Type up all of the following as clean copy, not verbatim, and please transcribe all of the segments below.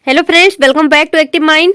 Hello friends, welcome back to active mind.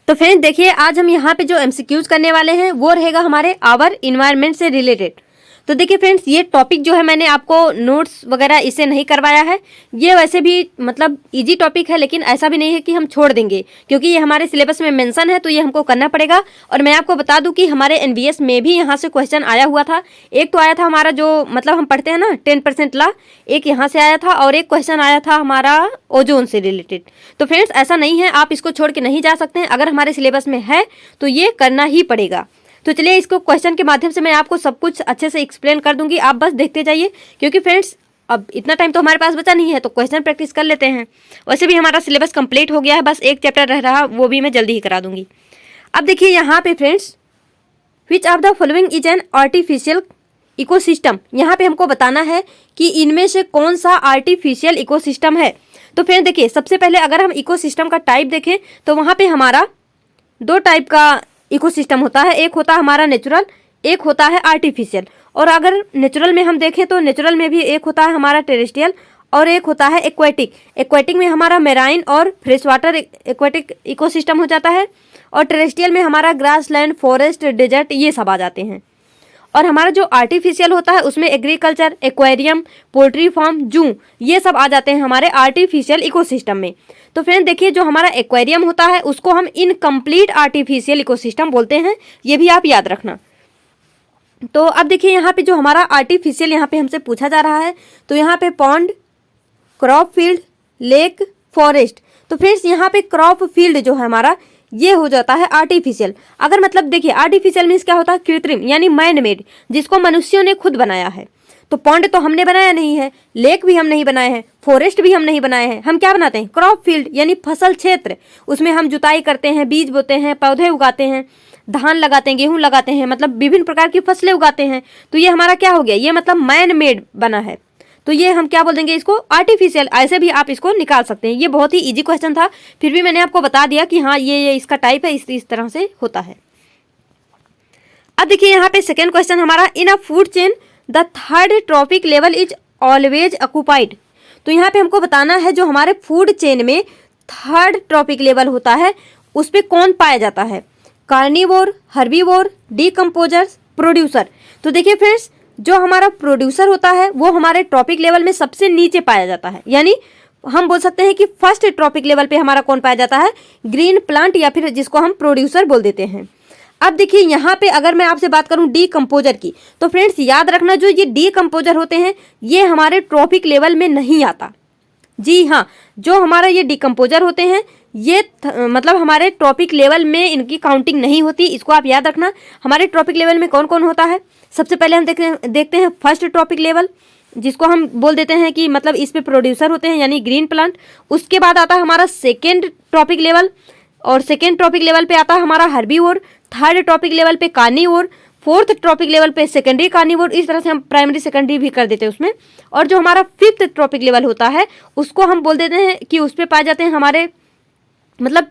तो friends देखिए, आज हम यहाँ पे जो एमसीक्यूज करने वाले हैं वो रहेगा हमारे आवर इन्वायरमेंट से रिलेटेड। तो देखिए फ्रेंड्स, ये टॉपिक जो है मैंने आपको नोट्स वगैरह इसे नहीं करवाया है। ये वैसे भी मतलब इजी टॉपिक है, लेकिन ऐसा भी नहीं है कि हम छोड़ देंगे, क्योंकि ये हमारे सिलेबस में मेंशन है तो ये हमको करना पड़ेगा। और मैं आपको बता दूं कि हमारे एनवीएस में भी यहाँ से क्वेश्चन आया हुआ था। एक तो आया था हमारा जो मतलब हम पढ़ते हैं ना 10% ला, एक यहाँ से आया था और एक क्वेश्चन आया था हमारा ओजोन से रिलेटेड। तो फ्रेंड्स ऐसा नहीं है, आप इसको छोड़ के नहीं जा सकते हैं। अगर हमारे सिलेबस में है तो ये करना ही पड़ेगा। तो चलिए, इसको क्वेश्चन के माध्यम से मैं आपको सब कुछ अच्छे से एक्सप्लेन कर दूंगी, आप बस देखते जाइए। क्योंकि फ्रेंड्स अब इतना टाइम तो हमारे पास बचा नहीं है, तो क्वेश्चन प्रैक्टिस कर लेते हैं। वैसे भी हमारा सिलेबस कंप्लीट हो गया है, बस एक चैप्टर रह रहा, वो भी मैं जल्दी ही करा दूंगी। अब देखिए यहाँ पे friends, which of the following is an artificial ecosystem. यहाँ पे हमको बताना है कि इनमें से कौन सा आर्टिफिशियल इकोसिस्टम है। तो फ्रेंड देखिए, सबसे पहले अगर हम इकोसिस्टम का टाइप देखें तो वहाँ पे हमारा दो टाइप का इकोसिस्टम होता है। एक होता है हमारा नेचुरल, एक होता है आर्टिफिशियल। और अगर नेचुरल में हम देखें तो नेचुरल में भी एक होता है हमारा टेरेस्ट्रियल और एक होता है एक्वेटिक। एक्वेटिक में हमारा मेराइन और फ्रेश वाटर एक्वेटिक इकोसिस्टम हो जाता है, और टेरेस्ट्रियल में हमारा ग्रास लैंड, फॉरेस्ट, डेजर्ट ये सब आ जाते हैं। और हमारा जो आर्टिफिशियल होता है उसमें एग्रीकल्चर, एक्वेरियम, पोल्ट्री फार्म, जू ये सब आ जाते हैं हमारे आर्टिफिशियल इकोसिस्टम में। तो फ्रेंड देखिए, जो हमारा एक्वेरियम होता है उसको हम इनकम्प्लीट आर्टिफिशियल इकोसिस्टम बोलते हैं, ये भी आप याद रखना। तो अब देखिए यहाँ पे जो हमारा आर्टिफिशियल यहाँ पे हमसे पूछा जा रहा है, तो यहाँ पे pond, crop field, lake, forest. तो फ्रेंड्स यहाँ पे क्रॉप फील्ड जो है हमारा ये हो जाता है आर्टिफिशियल। अगर मतलब देखिए, आर्टिफिशियल मीन्स क्या होता है, कृत्रिम यानी मैन मेड, जिसको मनुष्यों ने खुद बनाया है। तो पॉन्ड तो हमने बनाया नहीं है, लेक भी हम नहीं बनाए हैं, फॉरेस्ट भी हम नहीं बनाए हैं। हम क्या बनाते हैं, क्रॉप फील्ड यानी फसल क्षेत्र। उसमें हम जुताई करते हैं, बीज बोते हैं, पौधे उगाते हैं, धान लगाते हैं, गेहूं लगाते हैं, मतलब विभिन्न प्रकार की फसलें उगाते हैं। तो ये हमारा क्या हो गया, ये मतलब मैन मेड बना है। तो ये हम क्या बोल देंगे इसको, आर्टिफिशियल। ऐसे भी आप इसको निकाल सकते हैं। ये बहुत ही इजी क्वेश्चन था, फिर भी मैंने आपको बता दिया कि हाँ ये इसका टाइप है, इस तरह से होता है। अब देखिए यहाँ पे सेकेंड क्वेश्चन हमारा, in a food chain the third trophic level is always occupied. तो यहाँ पे हमको बताना है जो हमारे फूड चेन में थर्ड ट्रॉपिक लेवल होता है उस पर कौन पाया जाता है, कार्निवोर, हर्बीवोर, डीकम्पोजर्स, प्रोड्यूसर। तो देखिए फ्रेंड्स, जो हमारा प्रोड्यूसर होता है वो हमारे ट्रॉपिक लेवल में सबसे नीचे पाया जाता है। यानी हम बोल सकते हैं कि फर्स्ट ट्रॉपिक लेवल पे हमारा कौन पाया जाता है, ग्रीन प्लांट, या फिर जिसको हम प्रोड्यूसर बोल देते हैं। अब देखिए यहाँ पे अगर मैं आपसे बात करूं डीकम्पोजर की, तो फ्रेंड्स याद रखना, जो ये डीकम्पोजर होते हैं ये हमारे ट्रॉपिक लेवल में नहीं आता। जी हाँ, जो हमारा ये डीकम्पोजर होते हैं ये मतलब हमारे ट्रॉपिक लेवल में इनकी काउंटिंग नहीं होती। इसको आप याद रखना। हमारे ट्रॉपिक लेवल में कौन कौन होता है, सबसे पहले हम देखते हैं फर्स्ट ट्रॉपिक लेवल, जिसको हम बोल देते हैं कि मतलब इस पे प्रोड्यूसर होते हैं यानी ग्रीन प्लांट। उसके बाद आता है हमारा सेकेंड ट्रॉपिक लेवल, और सेकेंड ट्रॉपिक लेवल पे आता है हमारा हर्बीवोर, थर्ड ट्रॉपिक लेवल पे कार्निवोर, फोर्थ ट्रॉपिक लेवल पे सेकेंडरी कार्निवोर। इस तरह से हम प्राइमरी सेकेंडरी भी कर देते हैं उसमें। और जो हमारा फिफ्थ ट्रॉपिक लेवल होता है उसको हम बोल देते हैं कि उस पर पाए जाते हैं हमारे मतलब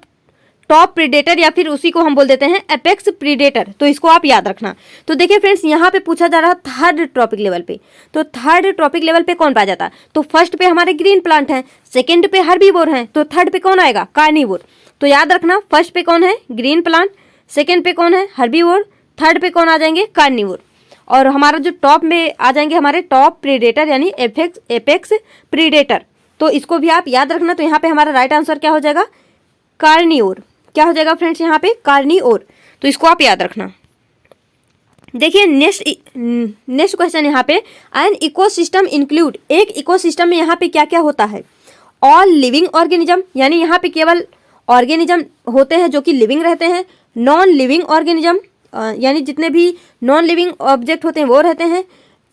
टॉप प्रीडेटर, या फिर उसी को हम बोल देते हैं एपेक्स प्रीडेटर। तो इसको आप याद रखना। तो देखिए फ्रेंड्स, यहाँ पे पूछा जा रहा है थर्ड ट्रॉपिक लेवल पे, तो थर्ड ट्रॉपिक लेवल पे कौन पाया जाता है, तो फर्स्ट पे हमारे ग्रीन प्लांट हैं, सेकंड पे हर्बीवोर हैं, तो थर्ड पे कौन आएगा, कार्निवोर। तो याद रखना, फर्स्ट पे कौन है, ग्रीन प्लांट, सेकेंड पे कौन है, हर्बीवोर, थर्ड पे कौन आ जाएंगे, कार्निवोर। और हमारा जो टॉप में आ जाएंगे हमारे टॉप प्रीडेटर यानी एपेक्स प्रीडेटर। तो इसको भी आप याद रखना। तो यहाँ पे हमारा राइट आंसर क्या हो जाएगा, कार्निवोर। क्या हो जाएगा फ्रेंड्स यहाँ पे, कार्निवोर। तो इसको आप याद रखना। देखिए नेक्स्ट क्वेश्चन यहाँ पे, एन इकोसिस्टम इंक्लूड, एक इकोसिस्टम में यहाँ पे क्या क्या होता है, ऑल लिविंग ऑर्गेनिज्म, यानी यहाँ पे केवल ऑर्गेनिज्म होते हैं जो कि लिविंग रहते हैं, नॉन लिविंग ऑर्गेनिज्म यानी जितने भी नॉन लिविंग ऑब्जेक्ट होते हैं वो रहते हैं,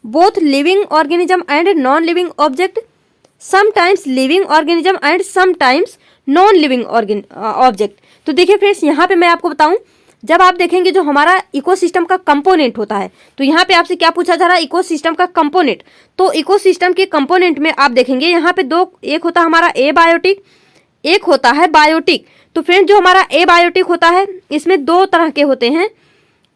both living organism and non living object, sometimes living organism and sometimes non living object. तो देखिए फ्रेंड्स, यहाँ पे मैं आपको बताऊं, जब आप देखेंगे जो हमारा इकोसिस्टम का कंपोनेंट होता है, तो यहाँ पे आपसे क्या पूछा जा रहा है, इकोसिस्टम का कंपोनेंट। तो इकोसिस्टम के कंपोनेंट में आप देखेंगे यहाँ पे दो, एक होता है हमारा एबायोटिक, एक होता है बायोटिक। तो फ्रेंड्स जो हमारा एबायोटिक होता है इसमें दो तरह के होते हैं,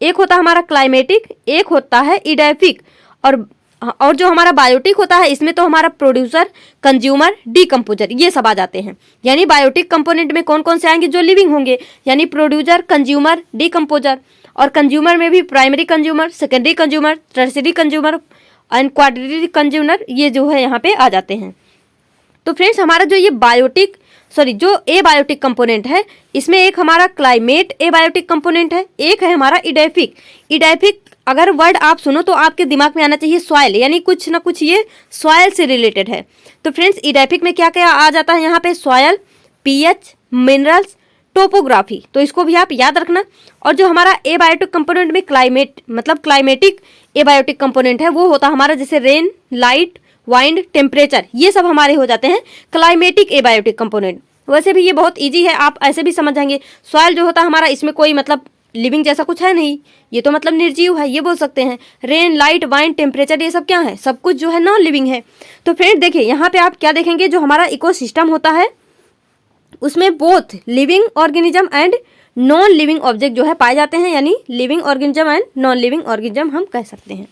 एक होता है हमारा क्लाइमेटिक, एक होता है इडैफिक। और और जो हमारा बायोटिक होता है इसमें तो हमारा प्रोड्यूसर, कंज्यूमर, डीकम्पोजर ये सब आ जाते हैं। यानी बायोटिक कंपोनेंट में कौन कौन से आएंगे? जो लिविंग होंगे, यानी प्रोड्यूसर, कंज्यूमर, डीकम्पोजर। और कंज्यूमर में भी primary consumer, secondary consumer, tertiary consumer and quaternary consumer ये जो है यहाँ पे आ जाते हैं। तो फ्रेंड्स हमारा जो ये जो एबायोटिक कंपोनेंट है इसमें एक हमारा क्लाइमेट एबायोटिक कंपोनेंट है, एक है हमारा इडैफिक। इडैफिक अगर वर्ड आप सुनो तो आपके दिमाग में आना चाहिए सॉइल, यानी कुछ ना कुछ ये सॉइल से रिलेटेड है। तो फ्रेंड्स इडैफिक में क्या क्या आ जाता है यहाँ पे? सॉइल, पीएच, मिनरल्स, टोपोग्राफी, तो इसको भी आप याद रखना। और जो हमारा एबायोटिक कंपोनेंट में क्लाइमेटिक एबायोटिक कंपोनेंट है वो होता है हमारा जैसे रेन, लाइट, वाइंड, टेम्परेचर, ये सब हमारे हो जाते हैं क्लाइमेटिक एबायोटिक कंपोनेंट। वैसे भी ये बहुत इजी है, आप ऐसे भी समझ जाएंगे। सॉइल जो होता है हमारा इसमें कोई लिविंग जैसा कुछ है नहीं, ये तो निर्जीव है, ये बोल सकते हैं। रेन, लाइट, वाइंड, टेम्परेचर ये सब क्या है? सब कुछ जो है नॉन लिविंग है। तो फ्रेंड देखिए यहाँ पे आप क्या देखेंगे, जो हमारा इकोसिस्टम होता है उसमें both living organism and non living object जो है पाए जाते हैं, यानी living organism and non living organism हम कह सकते हैं।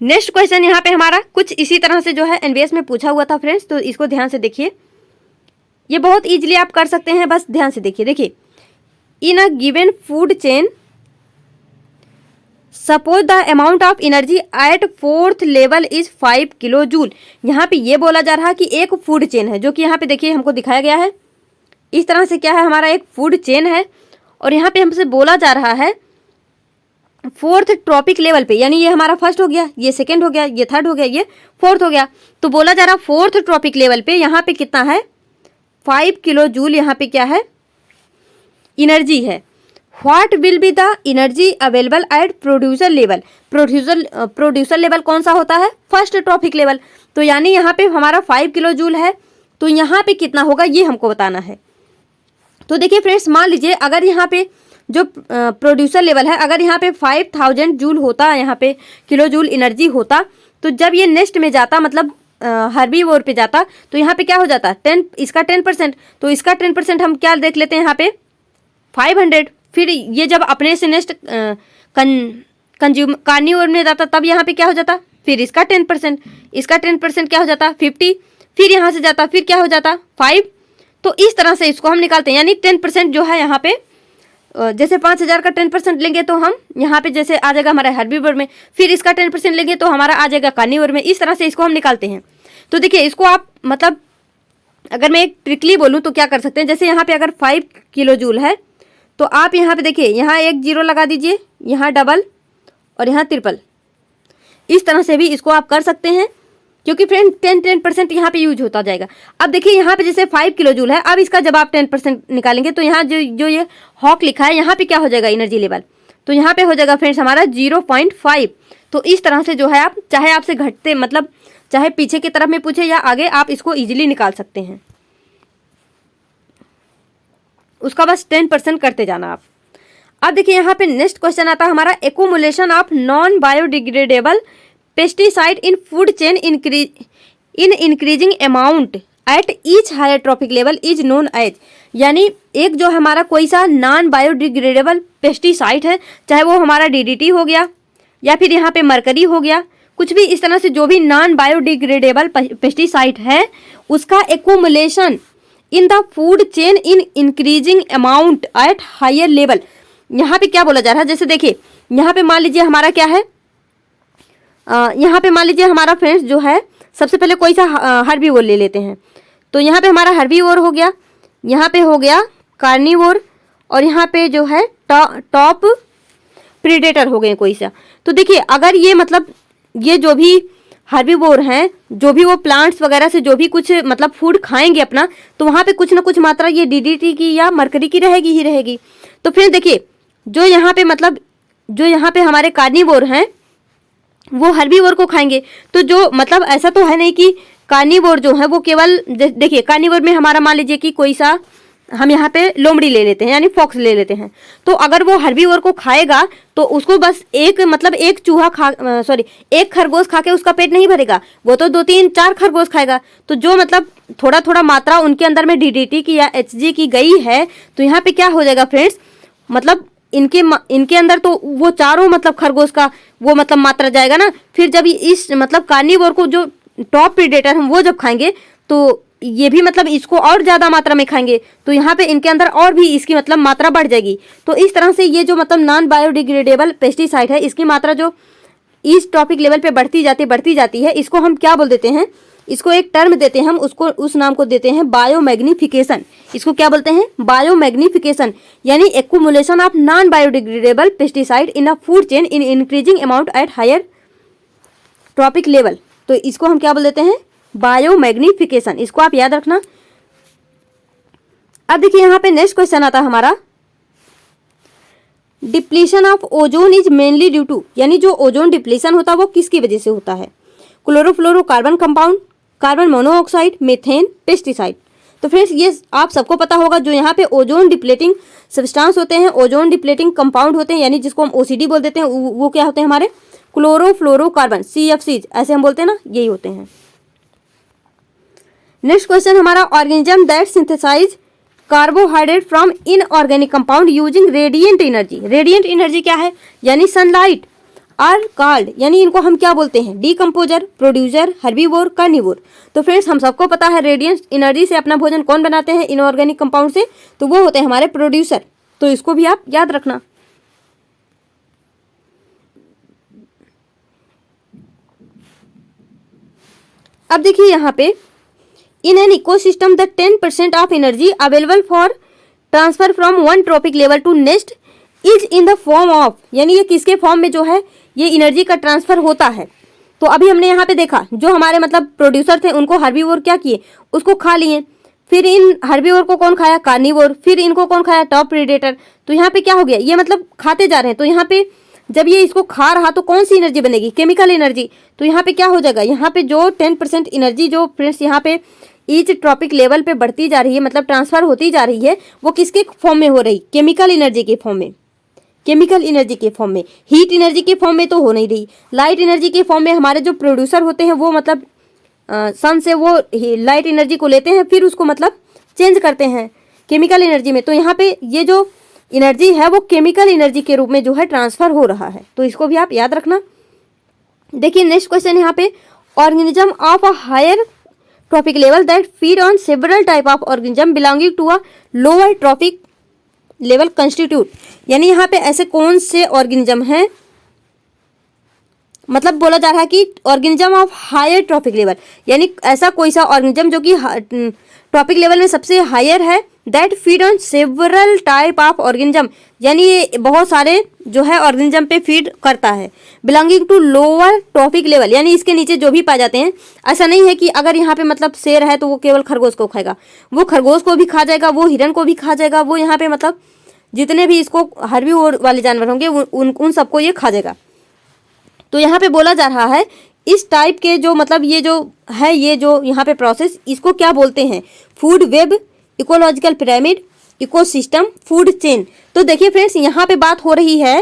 नेक्स्ट क्वेश्चन यहाँ पे हमारा कुछ इसी तरह से जो है एनवीएस में पूछा हुआ था फ्रेंड्स, तो इसको ध्यान से देखिए। ये बहुत इजीली आप कर सकते हैं, बस ध्यान से देखिए। In a given food chain suppose the amount of energy at 4th level is 5 kilo joule. यहाँ पे ये बोला जा रहा है कि एक फूड चेन है, जो कि यहाँ पे देखिए हमको दिखाया गया है इस तरह से। क्या है? हमारा एक फूड चेन है और यहाँ पे हमसे बोला जा रहा है 4th ट्रॉपिक लेवल पे, यानी ये हमारा फर्स्ट हो गया, ये सेकेंड हो गया, ये थर्ड हो गया, ये फोर्थ हो गया। तो बोला जा रहा 4th ट्रॉपिक लेवल पे यहाँ पे कितना है? 5 किलो जूल यहाँ पे क्या है? एनर्जी है। What will be the energy available at producer level? Producer level कौन सा होता है? First trophic level. तो यानी यहाँ पे हमारा 5 किलो जूल है, तो यहाँ पे कितना होगा ये हमको बताना है। तो देखिए फ्रेंड्स, मान लीजिए अगर यहाँ पे जो प्रोड्यूसर लेवल है, अगर यहाँ पे 5000 जूल होता, यहाँ पे किलो जूल एनर्जी होता, तो जब ये नेक्स्ट में जाता हर्बीवोर पे जाता, तो यहाँ पे क्या हो जाता? इसका 10%। तो इसका 10% हम क्या देख लेते हैं यहाँ पे? 500। फिर ये जब अपने से नेक्स्ट कार्निवोर में जाता तब यहाँ पे क्या हो जाता? फिर इसका 10%, इसका 10% क्या हो जाता? 50। फिर यहाँ से जाता, फिर क्या हो जाता? 5। तो इस तरह से इसको हम निकालते हैं, यानी 10% जो है यहाँ पे जैसे 5000 का 10% लेंगे तो हम यहाँ पे जैसे आ जाएगा हमारा हर्बीवोर में, फिर इसका 10% लेंगे तो हमारा आ जाएगा कार्निवोर में। इस तरह से इसको हम निकालते हैं। तो देखिए इसको आप अगर मैं एक ट्रिकली बोलूँ तो क्या कर सकते हैं, जैसे यहाँ पे अगर 5 किलो जूल है तो आप यहाँ पे देखिए, यहाँ एक जीरो लगा दीजिए, यहाँ डबल और यहाँ ट्रिपल। इस तरह से भी इसको आप कर सकते हैं, क्योंकि फ्रेंड 10% यहाँ पे यूज होता जाएगा। अब देखिए यहाँ पे जैसे 5 किलो जूल है, अब इसका जब आप 10% निकालेंगे तो यहाँ जो ये हॉक लिखा है यहाँ पे क्या हो जाएगा? Energy level. तो यहाँ पे हो जाएगा फ्रेंड्स हमारा 0.5। तो इस तरह से जो है आप चाहे आपसे घटते चाहे पीछे की तरफ में पूछे या आगे, आप इसको इजीली निकाल सकते हैं। उसका बस 10% करते जाना आप। अब देखिए यहाँ पे नेक्स्ट क्वेश्चन आता है हमारा, accumulation of non biodegradable pesticide in food chain in increasing amount at each higher trophic level is known as. यानी एक जो हमारा कोई सा नॉन बायोडिग्रेडेबल पेस्टिसाइड है, चाहे वो हमारा डीडीटी हो गया या फिर यहाँ पे मरकरी हो गया, कुछ भी इस तरह से जो भी नॉन बायोडिग्रेडेबल पेस्टिसाइड है, उसका accumulation in the food chain in increasing amount at higher level. यहाँ पे क्या बोला जा रहा है? जैसे देखिए यहाँ पे मान लीजिए हमारा क्या है, यहाँ पे मान लीजिए हमारा फ्रेंड्स जो है, सबसे पहले कोई सा हर्बीवोर ले लेते हैं। तो यहाँ पे हमारा हर्बीवोर हो गया, यहाँ पे हो गया कार्निवोर, और यहाँ पे जो है टॉप प्रीडेटर हो गए कोई सा। तो देखिए अगर ये ये जो भी हर्बीवोर हैं, जो भी वो प्लांट्स वगैरह से जो भी कुछ फूड खाएंगे अपना, तो वहाँ पे कुछ ना कुछ मात्रा ये डीडीटी की या मरकरी की रहेगी ही रहेगी। तो फिर देखिए जो यहाँ पे हमारे कार्निवोर हैं वो हर्बीवोर को खाएंगे, तो जो ऐसा तो है नहीं कि कार्निवोर जो है वो केवल, देखिए कार्निवोर में हमारा मान लीजिए कि कोई सा हम यहाँ पे लोमड़ी ले लेते हैं, यानी फॉक्स ले लेते हैं। तो अगर वो हर्बीवोर को खाएगा तो उसको बस एक एक खरगोश खा के उसका पेट नहीं भरेगा, वो तो 2-3-4 खरगोश खाएगा। तो जो थोड़ा थोड़ा मात्रा उनके अंदर में डीडीटी की या एचजी की गई है, तो यहाँ पे क्या हो जाएगा फ्रेंड्स, इनके अंदर तो वो चारों मतलब खरगोश का वो मतलब मात्रा जाएगा ना। फिर जब इस मतलब कार्निवोर को जो टॉप प्रीडेटर हम वो जब खाएंगे तो ये भी मतलब इसको और ज़्यादा मात्रा में खाएंगे, तो यहाँ पे इनके अंदर और भी इसकी मतलब मात्रा बढ़ जाएगी। तो इस तरह से ये जो मतलब नॉन बायोडिग्रेडेबल पेस्टिसाइड है इसकी मात्रा जो इस टॉपिक लेवल पे बढ़ती जाती है, इसको हम क्या बोल देते हैं, इसको एक टर्म देते हैं हम, उसको उस नाम को देते हैं बायोमैग्निफिकेशन। इसको क्या बोलते हैं, बायोमैग्निफिकेशन, यानी accumulation of non biodegradable pesticide in a food chain in increasing amount at higher trophic level. तो इसको हम क्या बोल देते हैं, बायोमैग्निफिकेशन। इसको आप याद रखना। अब देखिए यहाँ पे नेक्स्ट क्वेश्चन आता है हमारा, depletion of ozone is mainly due to, यानी जो ओजोन डिप्लीशन होता है वो किसकी वजह से होता है, chlorofluorocarbon compound, carbon monoxide, methane, pesticide. तो फ्रेंड्स ये आप सबको पता होगा, जो यहाँ पे ओजोन डिप्लेटिंग सब्सटेंस होते हैं, ओजोन डिप्लेटिंग कंपाउंड होते हैं, यानी जिसको हम ओसीडी बोल देते हैं, वो क्या होते हैं हमारे क्लोरोफ्लोरोकार्बन, CFCs ऐसे हम बोलते हैं ना, यही होते हैं। नेक्स्ट क्वेश्चन हमारा, organism that synthesize carbohydrate from inorganic compound using radiant energy. Radiant energy क्या है, यानी सनलाइट, आर कॉल्ड, यानी इनको हम क्या बोलते हैं, डीकम्पोजर, प्रोड्यूसर, हर्बीवोर, कार्निवोर। तो फ्रेंड्स हम सबको पता है रेडिएंट एनर्जी से अपना भोजन कौन बनाते हैं इनऑर्गेनिक कंपाउंड से, तो वो होते हैं हमारे प्रोड्यूसर। तो इसको भी आप याद रखना। अब देखिए यहाँ पे, in an ecosystem the 10% of energy available for transfer from one trophic level to next is in the form of, यानी ये किसके फॉर्म में जो है ये एनर्जी का ट्रांसफर होता है। तो अभी हमने यहाँ पे देखा, जो हमारे मतलब प्रोड्यूसर थे उनको हर्बीवोर क्या किए, उसको खा लिए। फिर इन हर्बीवोर को कौन खाया, कार्निवोर। फिर इनको कौन खाया, टॉप प्रीडेटर। तो यहाँ पे क्या हो गया, ये मतलब खाते जा रहे हैं। तो यहाँ पे जब ये इसको खा रहा तो कौन सी एनर्जी बनेगी, केमिकल एनर्जी। तो यहाँ पे क्या हो जाएगा, यहाँ पे जो 10% एनर्जी जो फ्रेंड्स यहाँ पे ईच ट्रॉपिक लेवल पे बढ़ती जा रही है, मतलब ट्रांसफर होती जा रही है, वो किसके फॉर्म में हो रही, केमिकल एनर्जी के फॉर्म में। केमिकल एनर्जी के फॉर्म में, हीट एनर्जी के फॉर्म में तो हो नहीं रही। लाइट एनर्जी के फॉर्म में हमारे जो प्रोड्यूसर होते हैं वो मतलब सन से वो लाइट एनर्जी को लेते हैं, फिर उसको मतलब चेंज करते हैं केमिकल एनर्जी में। तो यहाँ पे ये जो एनर्जी है वो केमिकल एनर्जी के रूप में जो है ट्रांसफर हो रहा है। तो इसको भी आप याद रखना। देखिए नेक्स्ट क्वेश्चन यहाँ पे, organism of a higher trophic level that feed on several type of organism belonging to a lower trophic level constitute, यानी यहाँ पे ऐसे कौन से ऑर्गेनिज्म हैं, मतलब बोला जा रहा है कि organism of higher trophic level, यानी ऐसा कोई सा ऑर्गेनिज्म जो कि ट्रॉपिक लेवल में सबसे हायर है, that feed on several type of organism, यानी ये बहुत सारे जो है ऑर्गेनिज्म पे फीड करता है, belonging to lower trophic level, यानी इसके नीचे जो भी पाए जाते हैं। ऐसा नहीं है कि अगर यहाँ पे मतलब शेर है तो वो केवल खरगोश को खाएगा, वो खरगोश को भी खा जाएगा, वो हिरन को भी खा जाएगा, वो यहाँ पे मतलब जितने भी इसको हर्बीवोर वाले जानवर होंगे उन सबको ये खा जाएगा। तो यहाँ पे बोला जा रहा है इस टाइप के जो मतलब ये जो है, ये जो यहाँ पे प्रोसेस, इसको क्या बोलते हैं, food web, ecological pyramid, ecosystem, food chain. तो देखिए फ्रेंड्स यहाँ पे बात हो रही है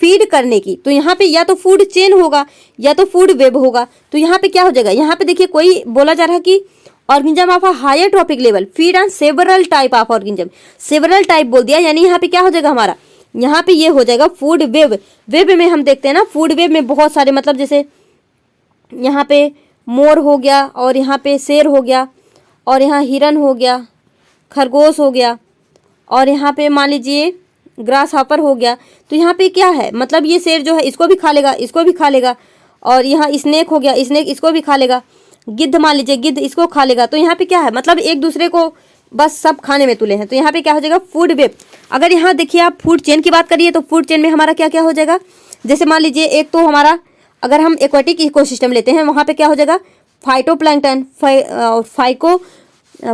फीड करने की, तो यहाँ पे या तो फूड चेन होगा या तो फूड वेब होगा। तो यहाँ पे क्या हो जाएगा, यहाँ पे देखिए कोई बोला जा रहा है कि organism of a higher trophic level feed on several type of organism, several type बोल दिया, यानी यहाँ पे क्या हो जाएगा हमारा, यहाँ पे ये हो जाएगा फूड वेब। वेब में हम देखते हैं ना, फूड वेब में बहुत सारे मतलब जैसे यहाँ पे मोर हो गया, और यहाँ पे शेर हो गया, और यहाँ हिरन हो गया, खरगोश हो गया, और यहाँ पे मान लीजिए ग्रास हॉपर हो गया। तो यहाँ पे क्या है, मतलब ये शेर जो है इसको भी खा लेगा, इसको भी खा लेगा, और यहाँ स्नेक हो गया, स्नेक इसको भी खा लेगा, गिद्ध मान लीजिए गिद्ध इसको खा लेगा। तो यहाँ पे क्या है, मतलब एक दूसरे को बस सब खाने में तुले हैं। तो यहाँ पे क्या हो जाएगा, फूड वेब। अगर यहाँ देखिए आप फूड चेन की बात करिए तो फूड चेन में हमारा क्या क्या हो जाएगा, जैसे मान लीजिए एक तो हमारा अगर हम एक्वाटिक इकोसिस्टम लेते हैं, वहाँ पे क्या हो जाएगा, फाइटोप्लैंक्टन,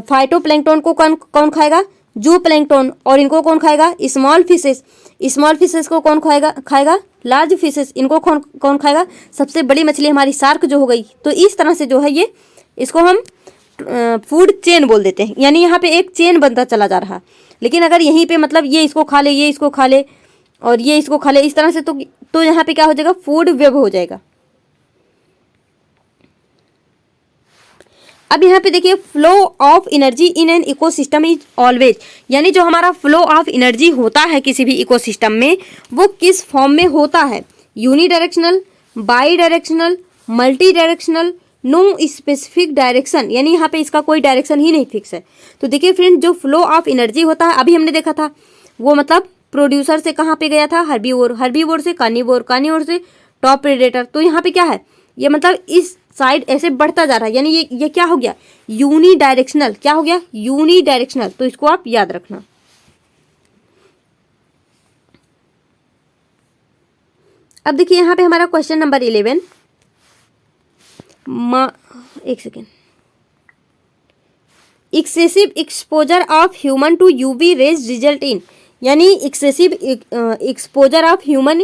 फाइटोप्लैंक्टन को कौन खाएगा, जू प्लैंक्टन, और इनको कौन खाएगा, स्मॉल फिशेस, स्मॉल फिशेस को कौन खाएगा, लार्ज फिशेस, इनको कौन खाएगा, सबसे बड़ी मछली हमारी शार्क जो हो गई। तो इस तरह से जो है ये, इसको हम फूड चेन बोल देते हैं, यानी यहाँ पे एक चेन बनता चला जा रहा। लेकिन अगर यहीं पे मतलब ये इसको खा ले, ये इसको खा ले, और ये इसको खा ले, इस तरह से तो यहाँ पे क्या हो जाएगा, फूड वेब हो जाएगा। अब यहाँ पे देखिए flow of energy in an ecosystem is always, यानी जो हमारा फ्लो ऑफ एनर्जी होता है किसी भी इकोसिस्टम में वो किस फॉर्म में होता है, unidirectional, bidirectional, multi directional, no specific direction, यानी यहाँ पे इसका कोई डायरेक्शन ही नहीं फिक्स है। तो देखिए फ्रेंड जो फ्लो ऑफ एनर्जी होता है अभी हमने देखा था वो मतलब प्रोड्यूसर से कहाँ पे गया था, हर्बीवोर, हर्बीवोर से कार्निवोर, कार्निवोर से टॉप प्रेडेटर। तो यहाँ पे क्या है, ये मतलब इस साइड ऐसे बढ़ता जा रहा है, यानी ये क्या हो गया, यूनी डायरेक्शनल। क्या हो गया, यूनी डायरेक्शनल। तो इसको आप याद रखना। अब देखिए यहाँ पे हमारा क्वेश्चन नंबर 11, एक second, excessive exposure of human to UV rays result in, यानी excessive exposure of human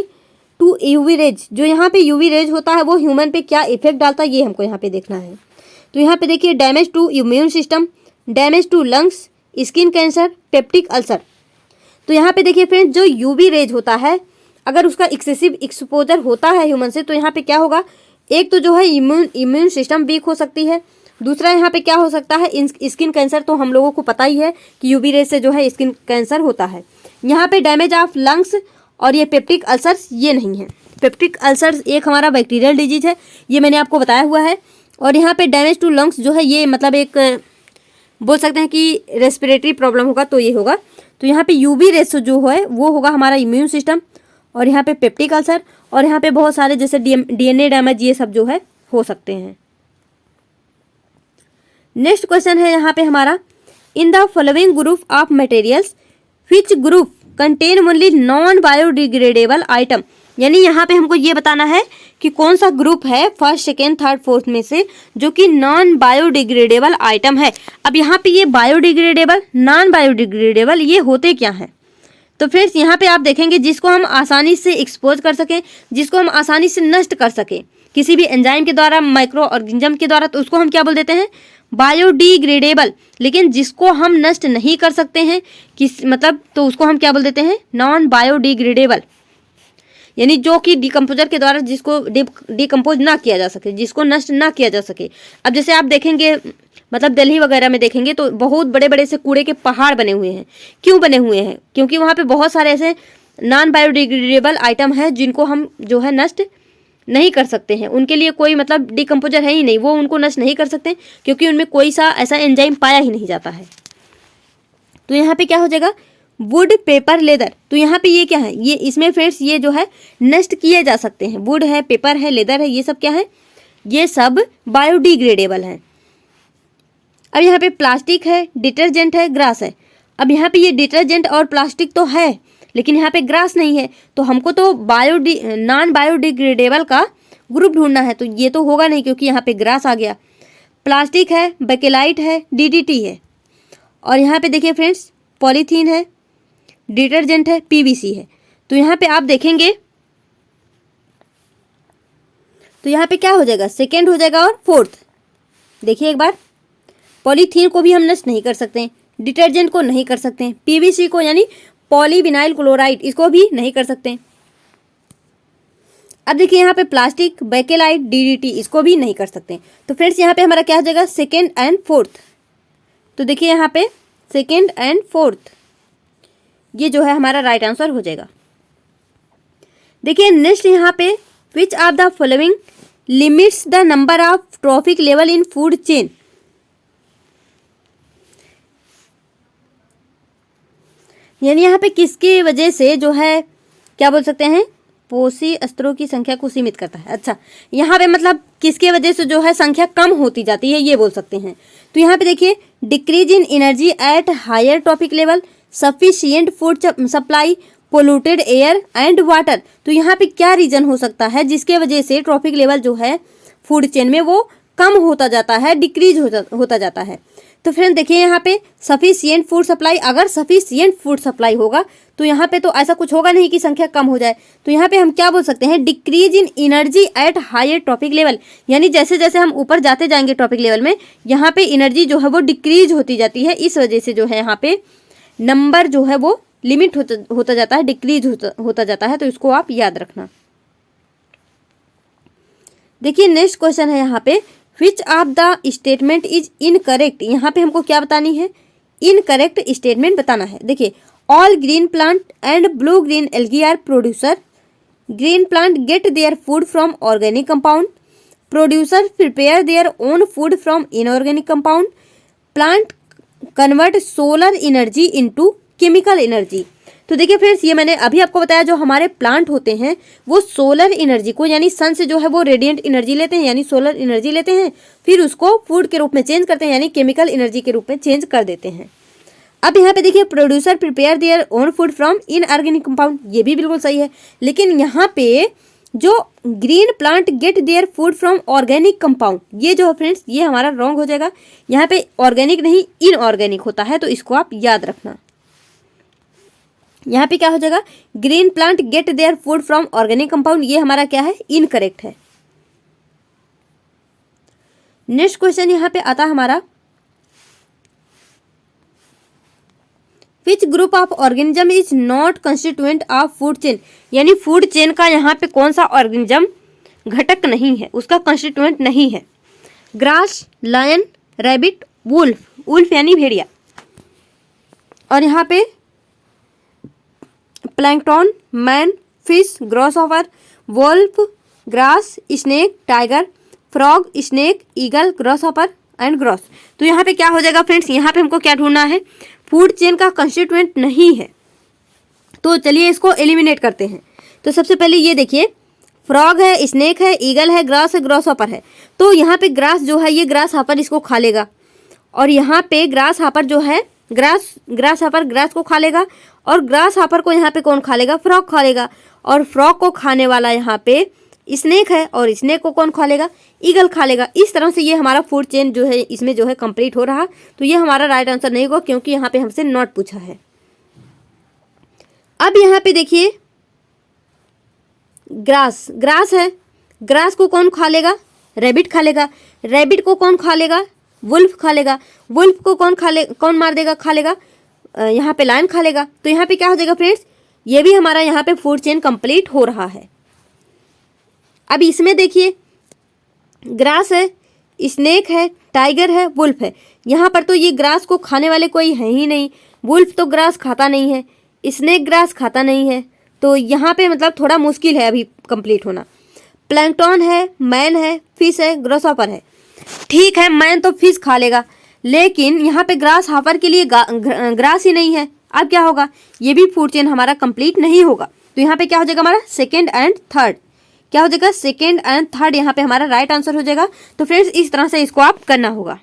to UV rays, जो यहाँ पे यूवी रेज होता है वो ह्यूमन पे क्या इफेक्ट डालता है ये हमको यहाँ पे देखना है। तो यहाँ पे देखिए damage to immune system, damage to lungs, skin cancer, peptic ulcer. तो यहाँ पे देखिए फ्रेंड्स जो यूवी रेज होता है अगर उसका एक्सेसिव एक्सपोजर होता है ह्यूमन से तो यहाँ पे क्या होगा, एक तो जो है इम्यून सिस्टम वीक हो सकती है, दूसरा यहाँ पे क्या हो सकता है, स्किन कैंसर। तो हम लोगों को पता ही है कि यूवी रेज से जो है स्किन कैंसर होता है। यहाँ पे डैमेज ऑफ लंग्स और ये पेप्टिक अल्सर्स ये नहीं है। पेप्टिक अल्सर्स एक हमारा बैक्टीरियल डिजीज है, ये मैंने आपको बताया हुआ है। और यहाँ पे डैमेज टू लंग्स जो है ये मतलब एक बोल सकते हैं कि रेस्पिरेटरी प्रॉब्लम होगा तो ये होगा। तो यहाँ पे यूवी रेस जो है वो होगा हमारा इम्यून सिस्टम, और यहाँ पे पेप्टिक अल्सर, और यहाँ पे बहुत सारे जैसे डीएनए डैमेज ये सब जो है हो सकते हैं। नेक्स्ट क्वेश्चन है यहाँ पे हमारा, in the following group of materials which group contain only non biodegradable item, यानी यहाँ पे हमको ये बताना है कि कौन सा ग्रुप है फर्स्ट सेकेंड थर्ड फोर्थ में से जो कि नॉन बायोडिग्रेडेबल आइटम है। अब यहाँ पे ये बायोडिग्रेडेबल नॉन बायोडिग्रेडेबल ये होते क्या हैं, तो फ्रेंड्स यहाँ पे आप देखेंगे जिसको हम आसानी से एक्सपोज कर सकें, जिसको हम आसानी से नष्ट कर सकें किसी भी एंजाइम के द्वारा, माइक्रो ऑर्गेनिज्म के द्वारा, तो उसको हम क्या बोल देते हैं, बायोडिग्रेडेबल। लेकिन जिसको हम नष्ट नहीं कर सकते हैं किस मतलब तो उसको हम क्या बोल देते हैं, नॉन बायोडिग्रेडेबल, यानी जो कि डिकम्पोजर के द्वारा जिसको डिकम्पोज ना किया जा सके, जिसको नष्ट ना किया जा सके। अब जैसे आप देखेंगे मतलब दिल्ली वगैरह में देखेंगे तो बहुत बड़े बड़े से कूड़े के पहाड़ बने हुए हैं। क्यों बने हुए हैं, क्योंकि वहाँ पे बहुत सारे ऐसे नॉन बायोडिग्रेडेबल आइटम है जिनको हम जो है नष्ट नहीं कर सकते हैं, उनके लिए कोई मतलब डिकम्पोजर है ही नहीं, वो उनको नष्ट नहीं कर सकते क्योंकि उनमें कोई सा ऐसा एंजाइम पाया ही नहीं जाता है। तो यहाँ पे क्या हो जाएगा, वुड, पेपर, लेदर। तो यहाँ पे ये क्या है, ये इसमें फ्रेंड्स ये जो है नष्ट किए जा सकते हैं, वुड है, पेपर है, लेदर है, ये सब क्या है, ये सब बायोडिग्रेडेबल है। अब यहाँ पे प्लास्टिक है, डिटर्जेंट है, ग्रास है। अब यहाँ पे ये डिटर्जेंट और प्लास्टिक तो है लेकिन यहाँ पे ग्रास नहीं है, तो हमको तो नॉन बायोडिग्रेडेबल का ग्रुप ढूंढना है, तो ये तो होगा नहीं क्योंकि यहाँ पे ग्रास आ गया। प्लास्टिक है, बेकेलाइट है, डीडीटी है, और यहाँ पे देखिए फ्रेंड्स पॉलीथीन है, डिटर्जेंट है, पीवीसी है। तो यहाँ पे आप देखेंगे तो यहाँ पे क्या हो जाएगा, सेकेंड हो जाएगा और फोर्थ। देखिए एक बार, पॉलीथीन को भी हम नष्ट नहीं कर सकते, डिटर्जेंट को नहीं कर सकते, पीवीसी को यानी पॉलीविनाइल क्लोराइड इसको भी नहीं कर सकते। अब देखिए यहाँ पे प्लास्टिक, बेकेलाइट, डीडीटी इसको भी नहीं कर सकते। तो फ्रेंड्स यहाँ पे हमारा क्या हो जाएगा, सेकेंड एंड फोर्थ। तो देखिए यहाँ पे सेकेंड एंड फोर्थ ये जो है हमारा राइट आंसर हो जाएगा। देखिए नेक्स्ट यहाँ पे, which of the following limits the number of trophic level in food chain, यानी यहाँ पे किसकी वजह से जो है क्या बोल सकते हैं, पोषी स्तरों की संख्या को सीमित करता है। अच्छा, यहाँ पे मतलब किसके वजह से जो है संख्या कम होती जाती है ये बोल सकते हैं। तो यहाँ पे देखिए, decrease in energy at higher trophic level, sufficient food supply, polluted air and water. तो यहाँ पे क्या रीजन हो सकता है जिसके वजह से ट्रॉफिक लेवल जो है फूड चेन में वो कम होता जाता है, डिक्रीज होता जाता है। तो फ्रेंड देखिए यहाँ पे सफिशिएंट फूड सप्लाई, अगर सफिशिएंट फूड सप्लाई होगा तो यहाँ पे तो ऐसा कुछ होगा नहीं कि संख्या कम हो जाए। तो यहाँ पे हम क्या बोल सकते हैं, decrease in energy at higher trophic level, यानी जैसे जैसे हम ऊपर जाते जाएंगे ट्रॉफिक लेवल में यहाँ पे एनर्जी जो है वो डिक्रीज होती जाती है, इस वजह से जो है यहाँ पे नंबर जो है वो लिमिट होता जाता है, डिक्रीज होता जाता है। तो इसको आप याद रखना। देखिए नेक्स्ट क्वेश्चन है यहाँ पे, which of the statement is incorrect, यहाँ पे हमको क्या बतानी है, इनकरेक्ट स्टेटमेंट बताना है। देखिए, all green plant and blue green algae are producer, green plant get their food from organic compound, producer prepare their own food from inorganic compound, plant convert solar energy into chemical energy. तो देखिए friends, ये मैंने अभी आपको बताया, जो हमारे plant होते हैं वो सोलर एनर्जी को, यानी सन से जो है वो रेडिएंट एनर्जी लेते हैं, यानी सोलर एनर्जी लेते हैं, फिर उसको फूड के रूप में चेंज करते हैं, यानी केमिकल एनर्जी के रूप में चेंज कर देते हैं। अब यहाँ पे देखिए, producer prepare their own food from inorganic compound, ये भी बिल्कुल सही है। लेकिन यहाँ पे जो green plant get their food from organic compound, ये जो है फ्रेंड्स, ये हमारा रॉन्ग हो जाएगा। यहाँ पे ऑर्गेनिक नहीं इनऑर्गेनिक होता है, तो इसको आप याद रखना। यहाँ पे क्या हो जाएगा, green plant get their food from organic compound, ये हमारा क्या है, इनकरेक्ट है। नेक्स्ट क्वेश्चन यहाँ पे आता हमारा, which group of organism is not constituent of food chain, यानी फूड चेन का यहाँ पे कौन सा ऑर्गेनिज्म घटक नहीं है, उसका कंस्टिट्यूएंट नहीं है। Grass, lion, rabbit, wolf, wolf यानी भेड़िया, और यहाँ पे plankton, man, fish, grasshopper, wolf, grass, snake, tiger, frog, snake, eagle, grasshopper and grass. तो यहाँ पे क्या हो जाएगा फ्रेंड्स, यहाँ पे हमको क्या ढूंढना है, फूड चेन का कंस्टिट्यूएंट नहीं है। तो चलिए इसको एलिमिनेट करते हैं। तो सबसे पहले ये देखिए, फ्रॉग है, स्नेक है, ईगल है, ग्रास है, ग्रॉसहॉपर है। तो यहाँ पे ग्रास जो है, ये ग्रास हॉपर इसको खा लेगा, और यहाँ पे ग्रास हॉपर जो है, ग्रास हॉपर ग्रास को खा लेगा, और ग्रास हॉपर को यहाँ पे कौन खा लेगा, फ्रॉग खा लेगा, और फ्रॉग को खाने वाला यहाँ पे स्नेक है, और स्नेक को कौन खा लेगा, ईगल खा लेगा। इस तरह से ये हमारा फूड चेन जो है इसमें जो है कंप्लीट हो रहा। तो ये हमारा राइट आंसर नहीं होगा, क्योंकि यहाँ पे हमसे नॉट पूछा है। अब यहाँ पे देखिए, ग्रास, ग्रास है, ग्रास को कौन खा लेगा, रैबिट खा लेगा, रैबिट को कौन खा लेगा, वुल्फ खा लेगा, वुल्फ को कौन मार देगा, खा लेगा, यहाँ पे लायन खा लेगा। तो यहाँ पे क्या हो जाएगा फ्रेंड्स, ये भी हमारा यहाँ पे फूड चेन कंप्लीट हो रहा है। अब इसमें देखिए, ग्रास है, स्नेक है, टाइगर है, वुल्फ है। यहाँ पर तो ये ग्रास को खाने वाले कोई है ही नहीं, वुल्फ तो ग्रास खाता नहीं है, स्नेक ग्रास खाता नहीं है, तो यहाँ पे मतलब थोड़ा मुश्किल है अभी कंप्लीट होना। प्लैंकटन है, मैन है, फिश है, ग्रॉसहॉपर है। ठीक है, मैन तो फिश खा लेगा, लेकिन यहाँ पे ग्रास हॉपर के लिए ग्रास ही नहीं है। अब क्या होगा, ये भी फूड चेन हमारा कंप्लीट नहीं होगा। तो यहाँ पे क्या हो जाएगा हमारा, सेकेंड एंड थर्ड, क्या हो जाएगा, सेकेंड एंड थर्ड यहाँ पे हमारा राइट आंसर हो जाएगा। तो फ्रेंड्स, इस तरह से इसको आप करना होगा।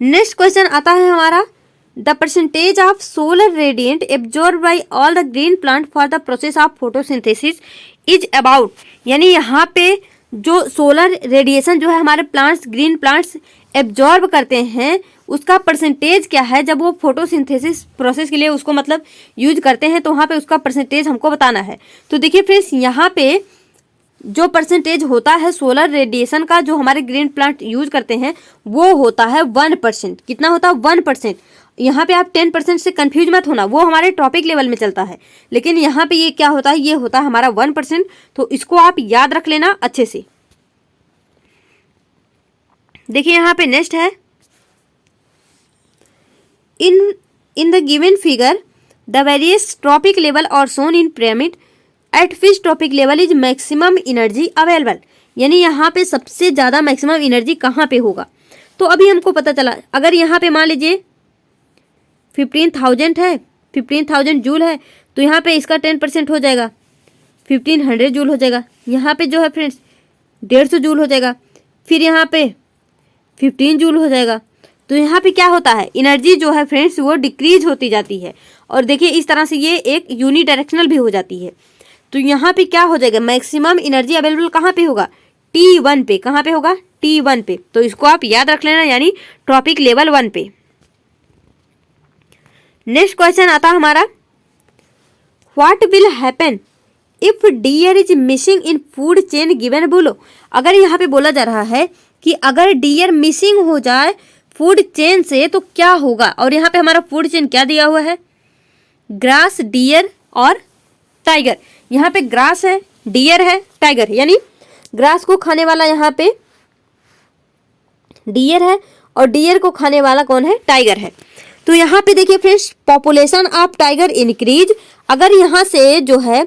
नेक्स्ट क्वेश्चन आता है हमारा, the percentage of solar radiant absorb by all the green plant for the process of photosynthesis is about, यानी यहाँ पे जो सोलर रेडिएशन जो है हमारे प्लांट्स, ग्रीन प्लांट्स एब्जॉर्ब करते हैं, उसका परसेंटेज क्या है जब वो फोटोसिंथेसिस प्रोसेस के लिए उसको मतलब यूज करते हैं, तो वहाँ पे उसका परसेंटेज हमको बताना है। तो देखिए फ्रेंड्स, यहाँ पे जो परसेंटेज होता है सोलर रेडिएशन का जो हमारे ग्रीन प्लांट यूज करते हैं, वो होता है 1%। कितना होता है, 1%। यहाँ पे आप 10% से कंफ्यूज मत होना, वो हमारे टॉपिक लेवल में चलता है, लेकिन यहाँ पे ये क्या होता है, ये होता है हमारा 1%। तो इसको आप याद रख लेना अच्छे से। देखिए यहाँ पे नेक्स्ट है, in the given figure the various tropic level are shown in pyramid at which tropic level is maximum energy available, यानी यहाँ पे सबसे ज़्यादा मैक्सिमम एनर्जी कहाँ पे होगा। तो अभी हमको पता चला, अगर यहाँ पे मान लीजिए 15,000 है, 15,000 जूल है, तो यहाँ पे इसका 10% हो जाएगा, 1500 जूल हो जाएगा। यहाँ पे जो है फ्रेंड्स 150 जूल हो जाएगा, फिर यहाँ पे 15 जूल हो जाएगा। तो यहाँ पे क्या होता है, एनर्जी जो है फ्रेंड्स वो डिक्रीज होती जाती है, और देखिए इस तरह से ये एक यूनिडायरेक्शनल भी हो जाती है। तो यहाँ पे क्या हो जाएगा, मैक्सिमम एनर्जी अवेलेबल कहाँ पे होगा, T1 पे। कहाँ पे होगा, T1 पे। तो इसको आप याद रख लेना, यानी ट्रॉपिक लेवल 1 पे। नेक्स्ट क्वेश्चन आता हमारा, what will happen if deer is missing in food chain given below. अगर यहाँ पे बोला जा रहा है कि अगर डियर मिसिंग हो जाए फूड चेन से तो क्या होगा, और यहाँ पे हमारा फूड चेन क्या दिया हुआ है, ग्रास, डियर और टाइगर। यहाँ पे ग्रास है, डियर है, टाइगर है, यानी ग्रास को खाने वाला यहाँ पे डियर है और डियर को खाने वाला कौन है, टाइगर है। तो यहाँ पे देखिए friends, population of tiger increase. अगर यहाँ से जो है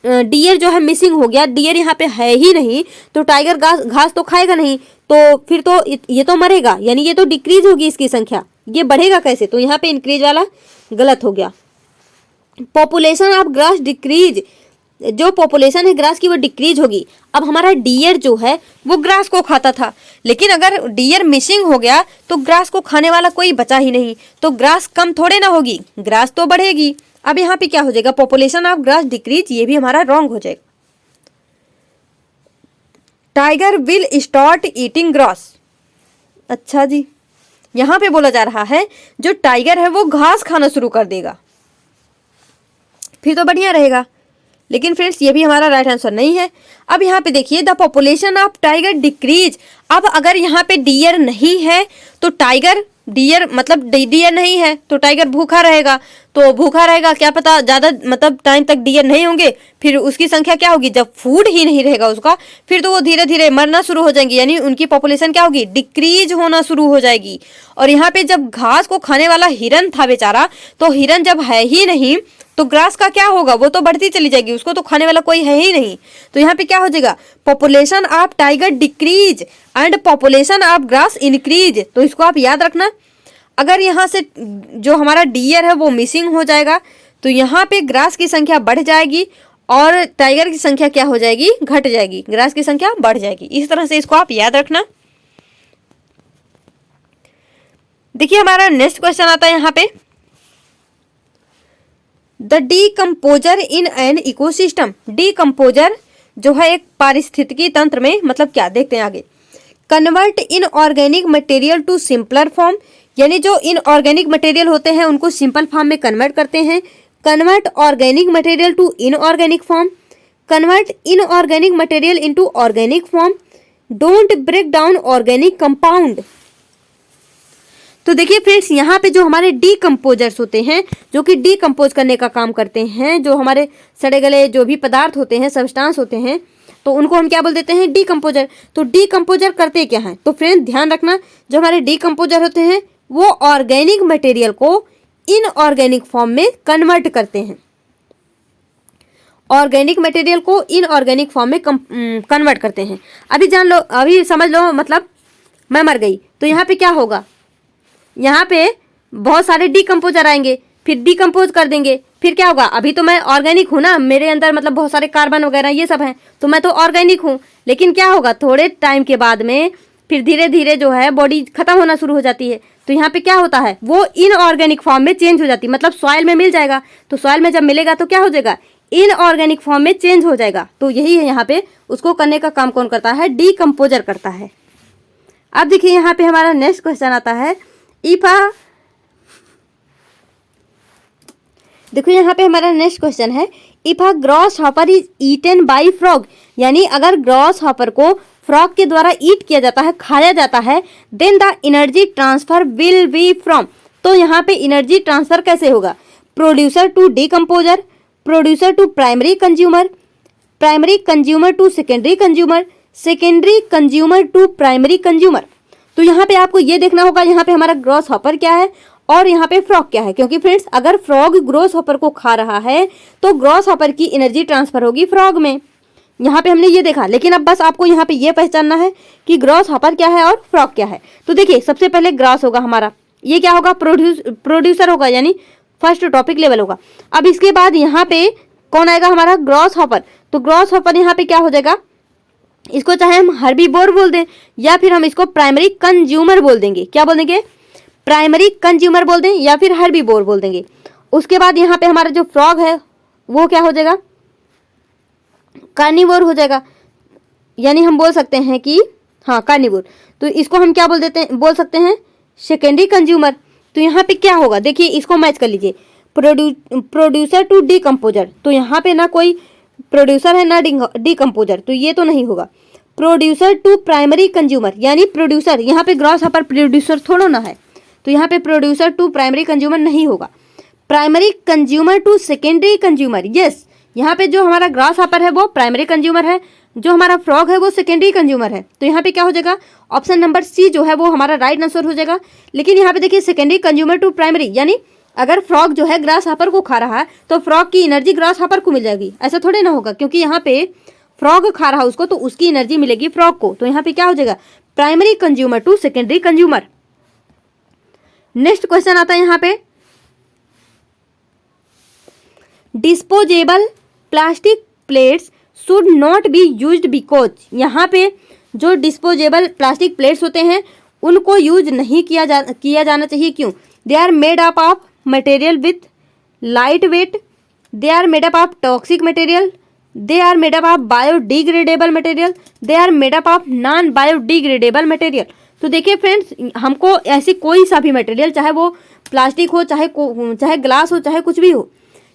डियर जो है मिसिंग हो गया, डियर यहाँ पे है ही नहीं, तो टाइगर घास तो खाएगा नहीं, तो फिर तो ये तो मरेगा, यानी ये तो डिक्रीज होगी इसकी संख्या, ये बढ़ेगा कैसे, तो यहाँ पे इंक्रीज वाला गलत हो गया। पॉपुलेशन ऑफ ग्रास डिक्रीज, जो पॉपुलेशन है ग्रास की वो डिक्रीज होगी। अब हमारा डियर जो है वो ग्रास को खाता था, लेकिन अगर डियर मिसिंग हो गया तो ग्रास को खाने वाला कोई बचा ही नहीं, तो ग्रास कम थोड़े ना होगी, ग्रास तो बढ़ेगी। अब यहाँ पे क्या हो जाएगा, पॉपुलेशन ऑफ ग्रास डिक्रीज, ये भी हमारा रॉन्ग हो जाएगा। Tiger will start eating grass. अच्छा जी, यहाँ पे बोला जा रहा है जो टाइगर है वो घास खाना शुरू कर देगा, फिर तो बढ़िया रहेगा, लेकिन फ्रेंड्स ये भी हमारा राइट आंसर नहीं है। अब यहाँ पे देखिए, the population of tiger decrease. अब अगर यहाँ पे डियर नहीं है तो टाइगर, डियर मतलब डियर नहीं है तो टाइगर भूखा रहेगा, तो भूखा रहेगा, क्या पता ज़्यादा मतलब टाइम तक डियर नहीं होंगे, फिर उसकी संख्या क्या होगी, जब फूड ही नहीं रहेगा उसका, फिर तो वो धीरे धीरे मरना शुरू हो जाएंगी, यानी उनकी पॉपुलेशन क्या होगी, डिक्रीज होना शुरू हो जाएगी। और यहाँ पे जब घास को खाने वाला हिरन था बेचारा, तो हिरन जब है ही नहीं तो ग्रास का क्या होगा, वो तो बढ़ती चली जाएगी, उसको तो खाने वाला कोई है ही नहीं। तो यहाँ पे क्या हो जाएगा, population of tiger decrease and population of grass increase. तो इसको आप याद रखना, अगर यहाँ से जो हमारा डियर है वो मिसिंग हो जाएगा तो यहाँ पे ग्रास की संख्या बढ़ जाएगी और टाइगर की संख्या क्या हो जाएगी, घट जाएगी, ग्रास की संख्या बढ़ जाएगी। इस तरह से इसको आप याद रखना। देखिए हमारा नेक्स्ट क्वेश्चन आता है यहाँ पे, the decomposer in an ecosystem. Decomposer जो है एक पारिस्थितिकी तंत्र में, मतलब क्या, देखते हैं आगे। Convert inorganic material to simpler form, यानी जो इनऑर्गेनिक मटेरियल होते हैं उनको सिंपल फॉर्म में कन्वर्ट करते हैं। Convert organic material to inorganic form, convert inorganic material into organic form, don't break down organic compound. तो देखिए फ्रेंड्स, यहाँ पे जो हमारे डीकम्पोजर्स होते हैं, जो कि डीकम्पोज करने का काम करते हैं, जो हमारे सड़े गले जो भी पदार्थ होते हैं, सब्सटेंस होते हैं, तो उनको हम क्या बोल देते हैं, डीकम्पोजर। तो डीकम्पोजर करते क्या हैं, तो फ्रेंड ध्यान रखना, जो हमारे डीकम्पोजर होते हैं वो ऑर्गेनिक मटेरियल को इनऑर्गेनिक फॉर्म में कन्वर्ट करते हैं, ऑर्गेनिक मटेरियल को इनऑर्गेनिक फॉर्म में कन्वर्ट करते हैं। अभी जान लो, अभी समझ लो, मतलब मैं मर गई तो यहाँ पे क्या होगा, यहाँ पे बहुत सारे डीकम्पोजर आएंगे, फिर डीकम्पोज कर देंगे, फिर क्या होगा, अभी तो मैं ऑर्गेनिक हूँ ना, मेरे अंदर मतलब बहुत सारे कार्बन वगैरह ये सब हैं, तो मैं तो ऑर्गेनिक हूँ, लेकिन क्या होगा, थोड़े टाइम के बाद में फिर धीरे धीरे जो है बॉडी खत्म होना शुरू हो जाती है, तो यहाँ पे क्या होता है, वो इनऑर्गेनिक फॉर्म में चेंज हो जाती है, मतलब सॉइल में मिल जाएगा, तो सॉइल में जब मिलेगा तो क्या हो जाएगा, इनऑर्गेनिक फॉर्म में चेंज हो जाएगा। तो यही है यहाँ पे, उसको करने का काम कौन करता है, डीकम्पोजर करता है। अब देखिए यहाँ पे हमारा नेक्स्ट क्वेश्चन आता है, देखो यहाँ पे हमारा नेक्स्ट क्वेश्चन है, if a grasshopper is eaten by frog, यानी अगर ग्रॉस हॉपर को फ्रॉग के द्वारा ईट किया जाता है, खाया जाता है, then the energy transfer will be from. तो यहाँ पे एनर्जी ट्रांसफर कैसे होगा, producer to decomposer, producer to primary consumer, primary consumer to secondary consumer, secondary consumer to primary consumer. तो यहाँ पे आपको ये देखना होगा, यहाँ पे हमारा ग्रॉस हॉपर क्या है और यहाँ पे फ्रॉग क्या है, क्योंकि फ्रेंड्स अगर फ्रॉग ग्रॉस हॉपर को खा रहा है तो ग्रॉस हॉपर की एनर्जी ट्रांसफर होगी फ्रॉग में। यहाँ पे हमने ये देखा, लेकिन अब बस आपको यहाँ पे ये पहचानना है कि ग्रॉस हॉपर क्या है और फ्रॉग क्या है। तो देखिए सबसे पहले ग्रॉस होगा हमारा, ये क्या होगा, प्रोड्यूसर होगा, यानी फर्स्ट टॉपिक लेवल होगा। अब इसके बाद यहाँ पे कौन आएगा, हमारा ग्रॉस हॉपर। तो ग्रॉस हॉपर यहाँ पे क्या हो जाएगा, इसको चाहे हम हर्बीवोर बोल दें या फिर हम इसको प्राइमरी कंज्यूमर बोल देंगे। क्या बोल देंगे, प्राइमरी कंज्यूमर बोल दें या फिर हर्बीवोर बोल देंगे। उसके बाद यहाँ पे हमारा जो फ्रॉग है वो क्या हो जाएगा, कार्निवोर हो जाएगा, यानी हम बोल सकते हैं कि हाँ कार्निवोर। तो इसको हम क्या बोल सकते हैं, सेकेंडरी कंज्यूमर। तो यहाँ पे क्या होगा, देखिए इसको मैच कर लीजिए, प्रोड्यूसर टू डीकम्पोजर। तो यहाँ पे ना कोई प्रोड्यूसर है ना डीकम्पोजर, तो ये तो नहीं होगा। प्रोड्यूसर टू प्राइमरी कंज्यूमर, यानी प्रोड्यूसर, यहाँ पे ग्रॉस हॉपर प्रोड्यूसर थोड़ा ना है, तो यहाँ पे प्रोड्यूसर टू प्राइमरी कंज्यूमर नहीं होगा। Primary consumer to secondary consumer, yes, यहाँ पे जो हमारा ग्रॉस हॉपर है वो प्राइमरी कंज्यूमर है, जो हमारा फ्रॉग है वो सेकेंडरी कंज्यूमर है, तो यहाँ पे क्या हो जाएगा, ऑप्शन नंबर सी जो है वो हमारा राइट आंसर हो जाएगा। लेकिन यहाँ पे देखिए सेकेंडरी कंज्यूमर टू प्राइमरी, यानी अगर फ्रॉग जो है ग्रास हापर को खा रहा है तो फ्रॉग की एनर्जी ग्रास हापर को मिल जाएगी, ऐसा थोड़े ना होगा, क्योंकि यहाँ पे फ्रॉग खा रहा है उसको तो उसकी एनर्जी मिलेगी फ्रॉग को। तो यहाँ पे क्या हो जाएगा, primary consumer to secondary consumer. Next question आता है यहाँ पे, disposable plastic plates should not be used because, यहाँ पे जो डिस्पोजेबल प्लास्टिक प्लेट्स होते हैं उनको यूज नहीं किया जाना चाहिए। क्यों? They are made up of material with light weight, they are made up of toxic material, they are made up of biodegradable material, they are made up of non biodegradable material. तो देखिए friends, हमको ऐसी कोई सा भी material, चाहे वो plastic हो, चाहे ग्लास हो, चाहे कुछ भी हो,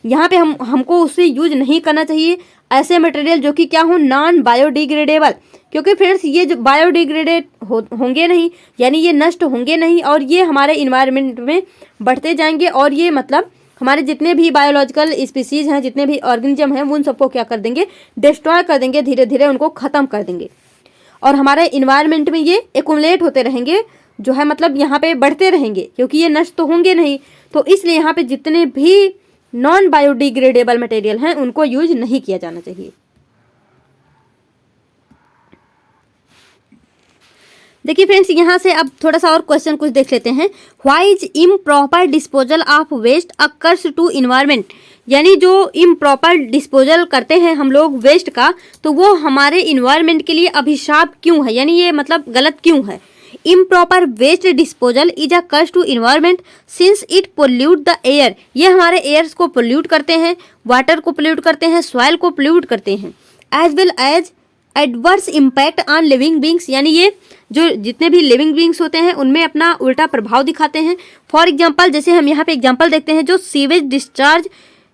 यहाँ पे हमको उससे यूज नहीं करना चाहिए ऐसे मटेरियल जो कि क्या हो, नॉन बायोडिग्रेडेबल। क्योंकि फ्रेंड्स ये जो बायोडिग्रेडेड होंगे नहीं, यानी ये नष्ट होंगे नहीं, और ये हमारे इन्वायरमेंट में बढ़ते जाएंगे, और ये मतलब हमारे जितने भी बायोलॉजिकल स्पीसीज हैं, जितने भी ऑर्गेनिज्म हैं, उन सबको क्या कर देंगे, डिस्ट्रॉय कर देंगे, धीरे धीरे उनको ख़त्म कर देंगे, और हमारे इन्वायरमेंट में ये एक्युमुलेट होते रहेंगे, जो है मतलब यहाँ पे बढ़ते रहेंगे, क्योंकि ये नष्ट तो होंगे नहीं। तो इसलिए यहाँ पे जितने भी नॉन बायोडिग्रेडेबल मटेरियल हैं उनको यूज नहीं किया जाना चाहिए। देखिए फ्रेंड्स, यहाँ से अब थोड़ा सा और क्वेश्चन कुछ देख लेते हैं। Why is improper disposal of waste occurs to environment, यानी जो इम्प्रॉपर डिस्पोजल करते हैं हम लोग वेस्ट का, तो वो हमारे इन्वायरमेंट के लिए अभिशाप क्यों है, यानी ये मतलब गलत क्यों है। Improper waste disposal is a curse to environment since it pollute the air, ये हमारे एयर्स को पोल्यूट करते हैं, वाटर को पोल्यूट करते हैं, सॉइल को पोल्यूट करते हैं, as well as adverse impact on living beings, यानी ये जो जितने भी लिविंग बींग्स होते हैं उनमें अपना उल्टा प्रभाव दिखाते हैं। फॉर एग्जांपल, जैसे हम यहाँ पे एग्जांपल देखते हैं, जो सीवेज डिस्चार्ज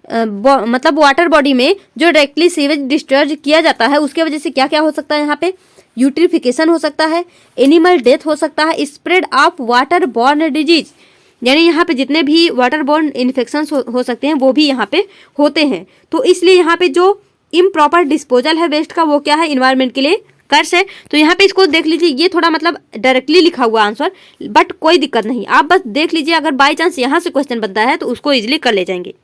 मतलब वाटर बॉडी में जो डायरेक्टली सीवेज डिस्चार्ज किया जाता है, उसके वजह से क्या क्या हो सकता है, यहाँ पे यूट्रिफिकेशन हो सकता है, एनिमल डेथ हो सकता है, spread of water borne disease, यानी यहाँ पे जितने भी वाटर बॉर्न इन्फेक्शन हो सकते हैं वो भी यहाँ पे होते हैं। तो इसलिए यहाँ पे जो इम्प्रॉपर डिस्पोजल है वेस्ट का, वो क्या है, इन्वायरमेंट के लिए कर्स है। तो यहाँ पे इसको देख लीजिए, ये थोड़ा मतलब डायरेक्टली लिखा हुआ आंसर, बट कोई दिक्कत नहीं, आप बस देख लीजिए, अगर बाई चांस यहाँ से क्वेश्चन बनता है तो उसको इजिली कर ले जाएंगे।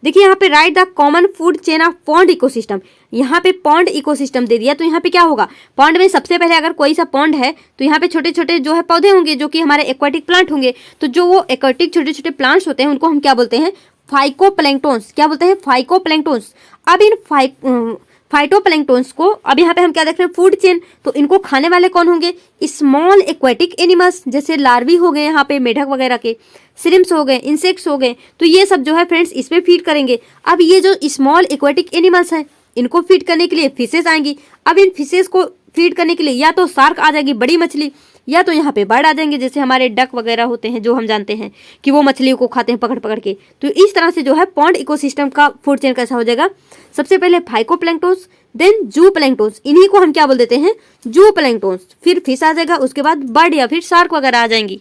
देखिए यहाँ पे right the common food chain of pond ecosystem, यहाँ पे पॉन्ड इकोसिस्टम दे दिया। तो यहाँ पे क्या होगा, पॉन्ड में सबसे पहले अगर कोई सा पॉन्ड है तो यहाँ पे छोटे छोटे जो है पौधे होंगे, जो कि हमारे एक्वाटिक प्लांट होंगे। तो जो वो एक्वाटिक छोटे छोटे प्लांट्स होते हैं उनको हम क्या बोलते हैं, फाइकोप्लैंक्टोन्स। क्या बोलते हैं, फाइकोप्लैंक्टोन्स। अब इन फाइटोप्लैंक्टोन्स को, अब यहाँ पे हम क्या देख रहे हैं, फूड चेन, तो इनको खाने वाले कौन होंगे, स्मॉल एक्वाटिक एनिमल्स, जैसे लार्वी हो गए यहाँ पे मेढक वगैरह के, श्रिम्प्स हो गए, इंसेक्ट्स हो गए, तो ये सब जो है फ्रेंड्स इस पे फीड करेंगे। अब ये जो स्मॉल एक्वाटिक एनिमल्स हैं इनको फीड करने के लिए फिशेस आएंगी। अब इन फिशेस को फीड करने के लिए या तो शार्क आ जाएगी, बड़ी मछली, या तो यहाँ पे बर्ड आ जाएंगे, जैसे हमारे डक वगैरह होते हैं, जो हम जानते हैं कि वो मछलियों को खाते हैं पकड़ पकड़ के। तो इस तरह से जो है पॉन्ड इकोसिस्टम का फूड चेन कैसा हो जाएगा, सबसे पहले फाइकोप्लैंक्टोन्स, देन जूप्लैंक्टोन्स, इन्हीं को हम क्या बोल देते हैं, जूप्लैंक्टोन्स, फिर फिश आ जाएगा, उसके बाद बर्ड या फिर शार्क वगैरह आ जाएंगी।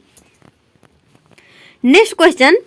Next question,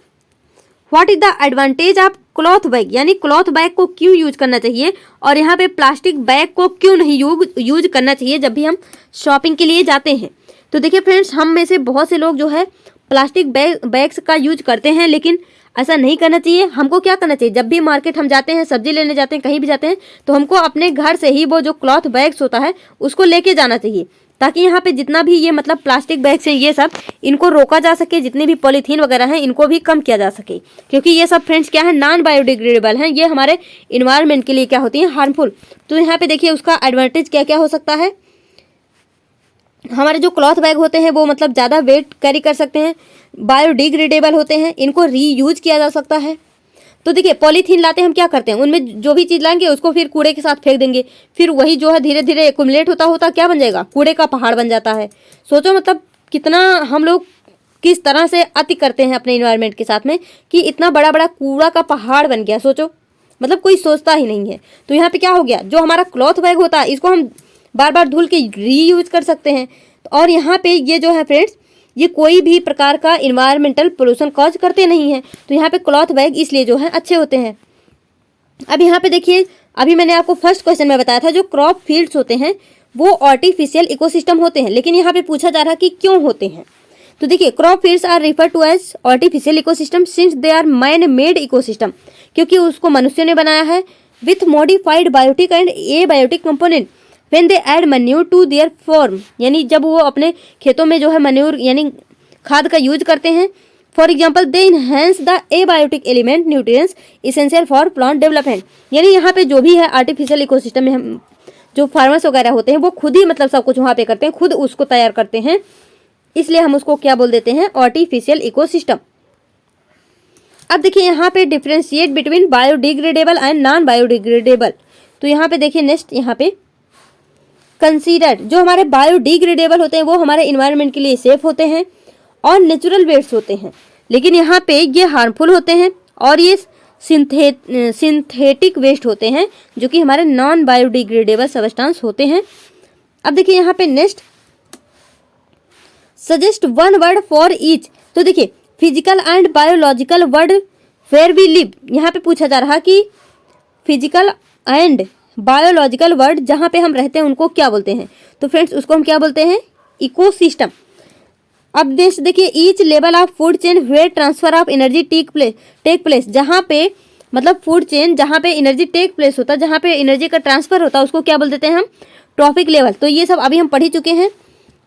what is the advantage of cloth bag, यानी क्लॉथ बैग को क्यों यूज करना चाहिए, और यहाँ पे प्लास्टिक बैग को क्यों नहीं यूज करना चाहिए जब भी हम शॉपिंग के लिए जाते हैं। तो देखिए फ्रेंड्स, हम में से बहुत से लोग जो है प्लास्टिक बैग्स का यूज करते हैं, लेकिन ऐसा नहीं करना चाहिए। हमको क्या करना चाहिए, जब भी मार्केट हम जाते हैं, सब्जी लेने जाते हैं, कहीं भी जाते हैं, तो हमको अपने घर से ही वो जो क्लॉथ बैग्स होता है उसको लेके जाना चाहिए, ताकि यहाँ पे जितना भी ये मतलब प्लास्टिक बैग्स हैं ये सब, इनको रोका जा सके, जितने भी पॉलीथीन वगैरह हैं इनको भी कम किया जा सके, क्योंकि ये सब फ्रेंड्स क्या है, नॉन बायोडिग्रेडेबल हैं, ये हमारे इन्वायरमेंट के लिए क्या होती हैं, हार्मफुल। तो यहाँ पे देखिए उसका एडवांटेज क्या क्या हो सकता है, हमारे जो क्लॉथ बैग होते हैं वो मतलब ज़्यादा वेट कैरी कर सकते हैं, बायोडिग्रेडेबल होते हैं, इनको रीयूज किया जा सकता है। तो देखिए पॉलीथीन लाते हम क्या करते हैं, उनमें जो भी चीज़ लाएंगे उसको फिर कूड़े के साथ फेंक देंगे, फिर वही जो है धीरे धीरे एक्युमुलेट होता होता क्या बन जाएगा, कूड़े का पहाड़ बन जाता है। सोचो मतलब कितना हम लोग किस तरह से अति करते हैं अपने इन्वायरमेंट के साथ में, कि इतना बड़ा बड़ा कूड़ा का पहाड़ बन गया, सोचो मतलब कोई सोचता ही नहीं है। तो यहाँ पे क्या हो गया, जो हमारा क्लॉथ बैग होता है इसको हम बार बार धुल के रीयूज कर सकते हैं, और यहाँ पे ये जो है फ्रेंड्स ये कोई भी प्रकार का इन्वायरमेंटल पोल्यूशन कॉज करते नहीं हैं। तो यहाँ पे क्लॉथ बैग इसलिए जो है अच्छे होते हैं। अब यहाँ पे देखिए अभी मैंने आपको फर्स्ट क्वेश्चन में बताया था जो क्रॉप फील्ड्स होते हैं वो आर्टिफिशियल इकोसिस्टम होते हैं, लेकिन यहाँ पे पूछा जा रहा है कि क्यों होते हैं। तो देखिए, crop fields are refer to as artificial ecosystem since they are man made ecosystem, क्योंकि उसको मनुष्य ने बनाया है, with modified biotic and abiotic component when they add manure to their farm, यानी जब वो अपने खेतों में जो है मैन्योर यानी खाद का यूज करते हैं। For example they enhance the abiotic element nutrients essential for plant development, यानी यहाँ पे जो भी है आर्टिफिशियल इकोसिस्टम में हम जो फार्मर्स वगैरह होते हैं वो खुद ही मतलब सब कुछ वहाँ पे करते हैं, खुद उसको तैयार करते हैं, इसलिए हम उसको क्या बोल देते हैं, आर्टिफिशियल इकोसिस्टम। अब देखिए यहाँ पे differentiate between biodegradable and non biodegradable. तो यहाँ पे देखिए नेक्स्ट यहाँ पे कंसीडर, जो हमारे बायोडिग्रेडेबल होते हैं वो हमारे इन्वायरमेंट के लिए सेफ होते हैं और नेचुरल वेस्ट होते हैं, लेकिन यहाँ पे ये हार्मफुल होते हैं और ये सिंथेटिक वेस्ट होते हैं जो कि हमारे नॉन बायोडिग्रेडेबल सब्सटेंस होते हैं। अब देखिए यहाँ पे next suggest one word for each. तो देखिए physical and biological word where we live, यहाँ पे पूछा जा रहा कि फिजिकल एंड बायोलॉजिकल वर्ड जहाँ पे हम रहते हैं उनको क्या बोलते हैं। तो फ्रेंड्स उसको हम क्या बोलते हैं, इकोसिस्टम। अब देखिए each level of food chain where transfer of energy take place, जहाँ पे मतलब फूड चेन जहाँ पे एनर्जी टेक प्लेस होता है, जहाँ पे एनर्जी का ट्रांसफर होता है उसको क्या बोल देते हैं हम, ट्रॉपिक लेवल। तो ये सब अभी हम पढ़ ही चुके हैं।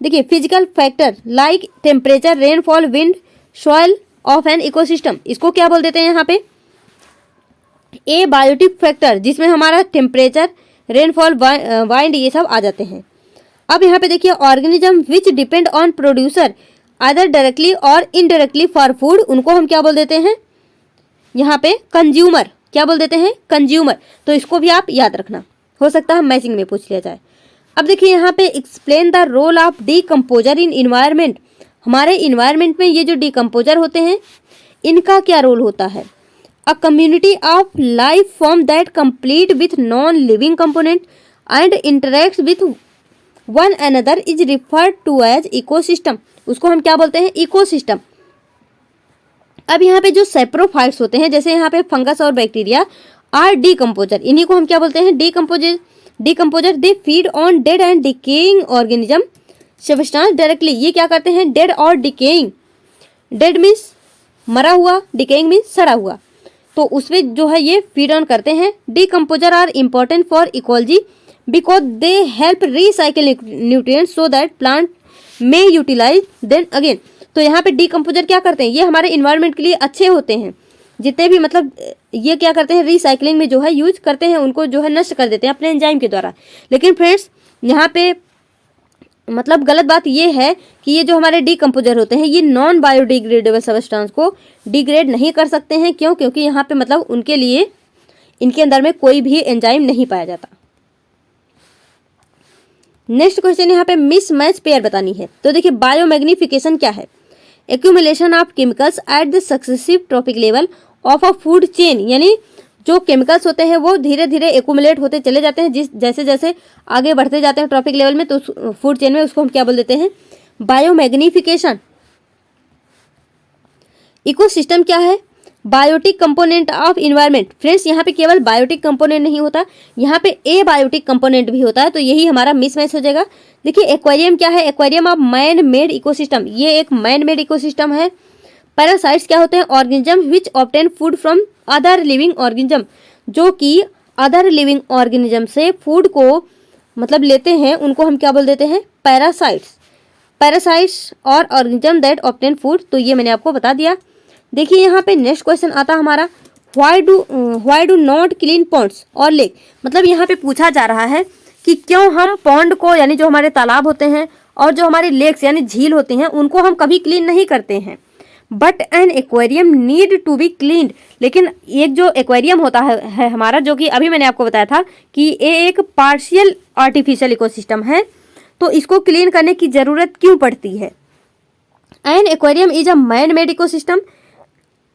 देखिए physical factor like temperature, rainfall, wind, soil of an ecosystem, इसको क्या बोल देते हैं यहाँ पे, ए बायोटिक फैक्टर, जिसमें हमारा टेम्परेचर, रेनफॉल, वाइंड ये सब आ जाते हैं। अब यहाँ पे देखिए organism which depend on producer either directly और इनडायरेक्टली फॉर फूड, उनको हम क्या बोल देते हैं यहाँ पे, कंज्यूमर, क्या बोल देते हैं, कंज्यूमर। तो इसको भी आप याद रखना, हो सकता है मैचिंग में पूछ लिया जाए। अब देखिए यहाँ पे explain the role of decomposer in environment, हमारे इन्वायरमेंट में ये जो डीकम्पोजर होते हैं इनका क्या रोल होता है। A community of life form that complete with non living component and interact with one another is referred to as ecosystem, उसको हम क्या बोलते हैं, इकोसिस्टम। अब यहाँ पे जो सेप्रोफाइट्स होते हैं जैसे यहाँ पे फंगस और बैक्टीरिया आर डीकम्पोजर, इन्हीं को हम क्या बोलते हैं, decomposer. They feed on dead and decaying organism substance directly, ये क्या करते हैं, डेड और डिकेइंग, डेड मीन्स मरा हुआ, डिकेइंग मीन्स सड़ा हुआ, तो उसमें जो है ये फीड ऑन करते हैं। Decomposer are important for ecology because they help recycle nutrients so that plant may utilize them again. तो यहाँ पे डीकम्पोजर क्या करते हैं, ये हमारे इन्वायरमेंट के लिए अच्छे होते हैं, जितने भी मतलब ये क्या करते हैं, रिसाइकलिंग में जो है यूज करते हैं, उनको जो है नष्ट कर देते हैं अपने एंजाइम के द्वारा। लेकिन फ्रेंड्स यहाँ पे मतलब गलत बात ये है कि ये जो हमारे डीकम्पोजर होते हैं ये नॉन बायोडिग्रेडेबल सब्सटेंस को डिग्रेड नहीं कर सकते हैं। क्यों, क्योंकि यहाँ पे मतलब उनके लिए इनके अंदर में कोई भी एंजाइम नहीं पाया जाता। नेक्स्ट क्वेश्चन यहाँ पे मिसमैच पेयर बतानी है। तो देखिए बायोमैग्निफिकेशन क्या है, accumulation of chemicals at the successive trophic level of a food chain, यानी जो केमिकल्स होते हैं वो धीरे धीरे एक्यूमुलेट होते चले जाते हैं, जैसे जैसे आगे बढ़ते जाते हैं ट्रॉपिक लेवल में, तो फूड चेन में उसको हम क्या बोल देते हैं, बायोमैग्निफिकेशन। इकोसिस्टम क्या है, biotic component of environment. Friends यहाँ पे केवल बायोटिक कंपोनेंट नहीं होता, यहाँ पे ए बायोटिक कंपोनेंट भी होता है, तो यही हमारा मिसमैच हो जाएगा। देखिए एक्वेरियम क्या है, aquarium of man made ecosystem, ये एक मैन मेड इकोसिस्टम है। पैरासाइट्स क्या होते हैं, organism which obtain food from other living organism, जो कि अदर लिविंग ऑर्गेनिज्म से फूड को मतलब लेते हैं, उनको हम क्या बोल देते हैं, पैरासाइट्स। पैरासाइट्स और ऑर्गेनिज्म दैट ऑब्टेन फूड, तो ये मैंने आपको बता दिया। देखिए यहाँ पे नेक्स्ट क्वेश्चन आता हमारा, why do not clean ponds और लेक, मतलब यहाँ पे पूछा जा रहा है कि क्यों हम पॉन्ड को यानी जो हमारे तालाब होते हैं और जो हमारे लेक्स यानी झील होती हैं उनको हम कभी क्लीन नहीं करते हैं। But an aquarium need to be cleaned, लेकिन एक जो एक्वेरियम होता है हमारा, जो कि अभी मैंने आपको बताया था कि ये एक पार्शियल आर्टिफिशियल इकोसिस्टम है, तो इसको क्लीन करने की ज़रूरत क्यों पड़ती है। An aquarium is a man made ecosystem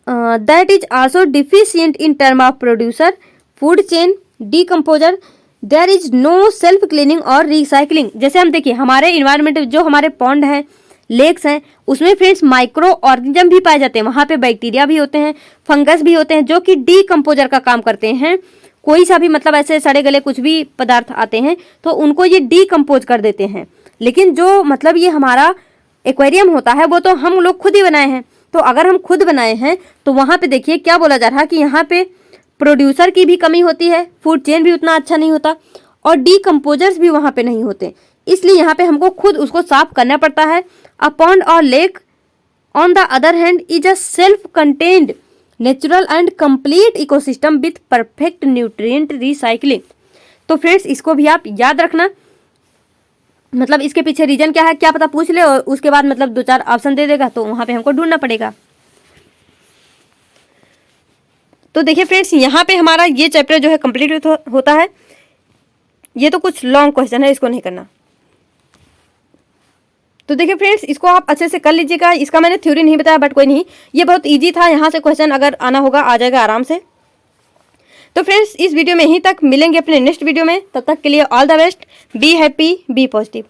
that is also deficient in term of producer, food chain, decomposer, there is no self cleaning और रिसाइकलिंग। जैसे हम देखिए हमारे इन्वायरमेंट जो हमारे पॉन्ड हैं, लेक्स हैं, उसमें फ्रेंड्स माइक्रो ऑर्गेनिज्म भी पाए जाते हैं, वहाँ पे बैक्टीरिया भी होते हैं, फंगस भी होते हैं, जो कि डीकम्पोजर का काम करते हैं, कोई सा भी मतलब ऐसे सड़े गले कुछ भी पदार्थ आते हैं तो उनको ये डीकम्पोज कर देते हैं। लेकिन जो मतलब ये हमारा एक्वेरियम होता है वो तो हम लोग खुद ही बनाए हैं। तो अगर हम खुद बनाए हैं तो वहाँ पे देखिए क्या बोला जा रहा है कि यहाँ पे प्रोड्यूसर की भी कमी होती है, फूड चेन भी उतना अच्छा नहीं होता और डीकम्पोजर्स भी वहाँ पे नहीं होते। इसलिए यहाँ पे हमको खुद उसको साफ करना पड़ता है। अ पॉन्ड और lake on the other hand is a self contained natural and complete ecosystem with perfect nutrient recycling. तो फ्रेंड्स इसको भी आप याद रखना। मतलब इसके पीछे रीजन क्या है क्या पता पूछ ले और उसके बाद मतलब 2-4 ऑप्शन दे देगा तो वहाँ पे हमको ढूंढना पड़ेगा। तो देखिए फ्रेंड्स यहाँ पे हमारा ये चैप्टर जो है कंप्लीट होता है। ये तो कुछ लॉन्ग क्वेश्चन है, इसको नहीं करना। तो देखिए फ्रेंड्स इसको आप अच्छे से कर लीजिएगा। इसका मैंने थ्योरी नहीं बताया बट कोई नहीं, ये बहुत इजी था। यहाँ से क्वेश्चन अगर आना होगा आ जाएगा आराम से। तो फ्रेंड्स इस वीडियो में यहीं तक, मिलेंगे अपने नेक्स्ट वीडियो में। तब तक के लिए all the best, be happy, be positive.